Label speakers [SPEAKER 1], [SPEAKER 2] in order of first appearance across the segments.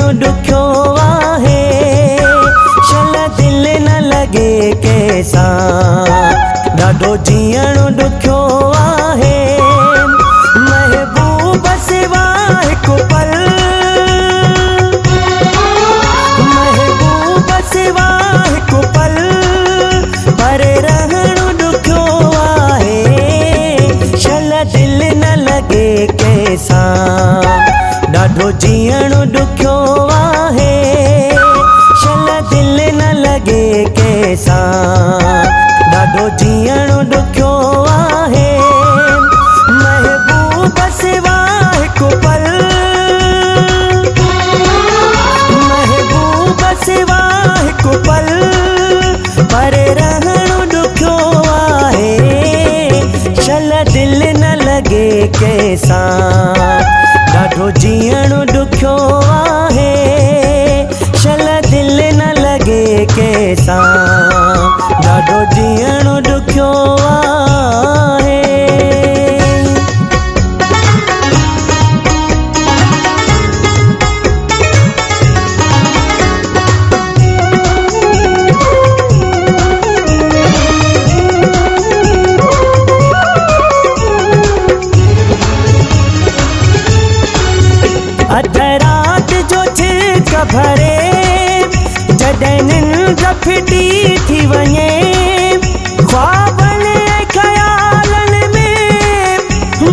[SPEAKER 1] ॾुखियो आहे, शल दिल न लॻे कंहिंसां, ॾाढो जीअण ॾुखियो आहे। महबूब सिवा हिकु पल, महबूब सिवा हिकु पल, परे रहणु ॾुखियो आहे, शल दिल न लॻे कंहिंसां, ॾाढो जीअण ॾुखियो आहे, शल दिल न लॻे कंहिंसां, ॾाढो जीअण ॾुखियो आहे। महबूब सिवा हिकु पल, महबूब सिवा हिकु पल, परे रहणु ॾुखियो आहे, शल दिल न लॻे कंहिंसां, ॾाढो जीअण ॾुखियो आहे, शल दिल न लॻे कंहिंसां, ॾाढो जीअण ॾुखियो आहे। अध रात जो छिक भरे, जॾहिं निंड फिटी थी वञे, ख्वाबनि ऐं ख़यालनि में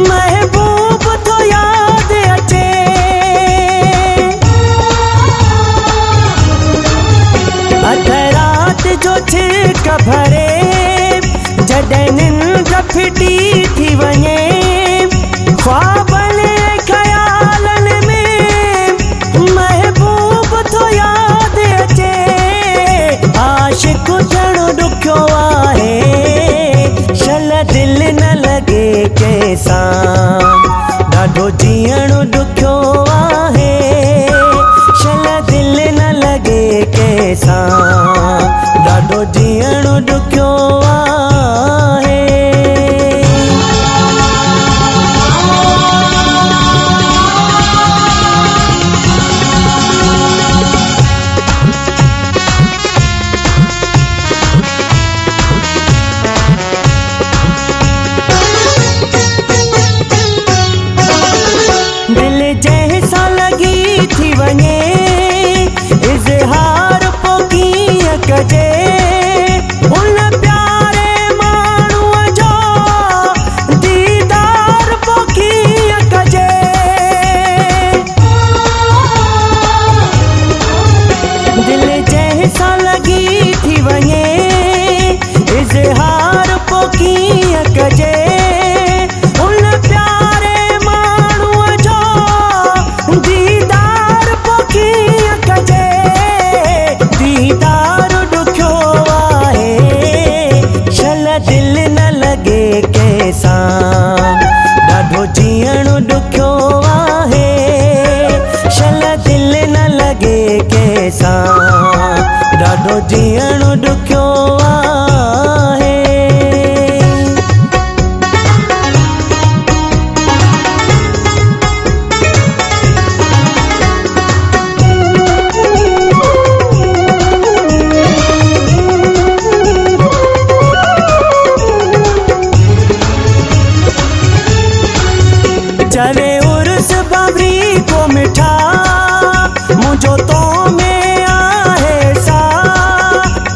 [SPEAKER 1] महबूब थो यादि अचे। अध रात जो छिक भरे, जॾहिं निंड फिटी थी वञे, ख्वाबनि ऐं ख़यालनि में महबूब थो यादि अचे। आशिक़ थियणु ॾुखियो आहे, शल दिल न लॻे कंहिंसां, ॾाढो जीअण ॾुखियो आहे, शल दिल न लॻे कंहिंसां, ॾाढो जीअण ॾुखियो आहे। दिल जंहिंसां लॻी थी वञे, इज़हार पोइ कीअं कजे, उन प्यारे माण्हूअ जो दीदार पोइ कीअं कजे। दिल जंहिंसां लॻी थी वञे, इज़हार पोइ कीअं कजे, उन प्यारे माण्हूअ जो दीदार पोइ कीअं कजे। दीदार ॾुखियो आहे, शल दिल न लॻे कंहिंसां, ॾाढो जीअण ॾुखियो आहे, शल दिल न लॻे कंहिंसां, ॾाढो जीअण ॾुखियो आहे। चवे उर्स बाबरी को मिठा, मुंहिंजो तो में आहे सा,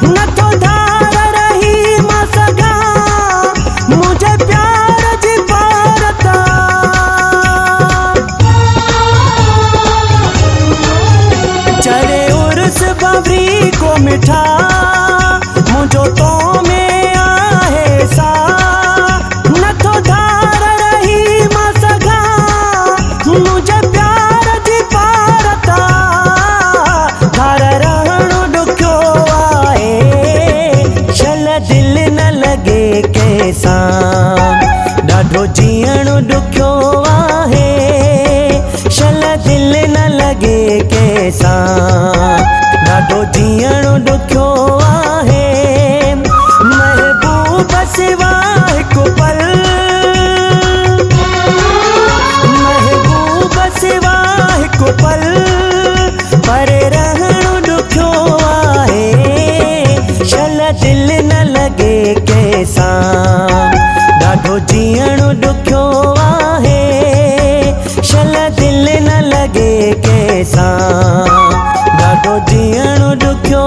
[SPEAKER 1] नथो धार रही मां सघां, मुंहिंजे प्यार जी पारता। चवे उर्स बाबरी को मिठा, मुंहिंजो तो में आहे सा, नथो धार रही मां सघां, मुंहिंजे प्यार जी पारता। धार रहणु ॾुखियो आहे, शल दिल न लॻे कंहिंसां, ॾाढो जीअण ॾुखियो आहे, शल दिल न लॻे कंहिंसां, ॾाढो जीअण ॾुखियो आहे। महबूब सिवा हिकु पल, महबूब सिवा हिकु पल, लगे कंहिंसां। ॾाढो जीअण ॾुखियो आहे, शल दिलि न लगे कंहिंसां। ॾाढो जीअण ॾुखियो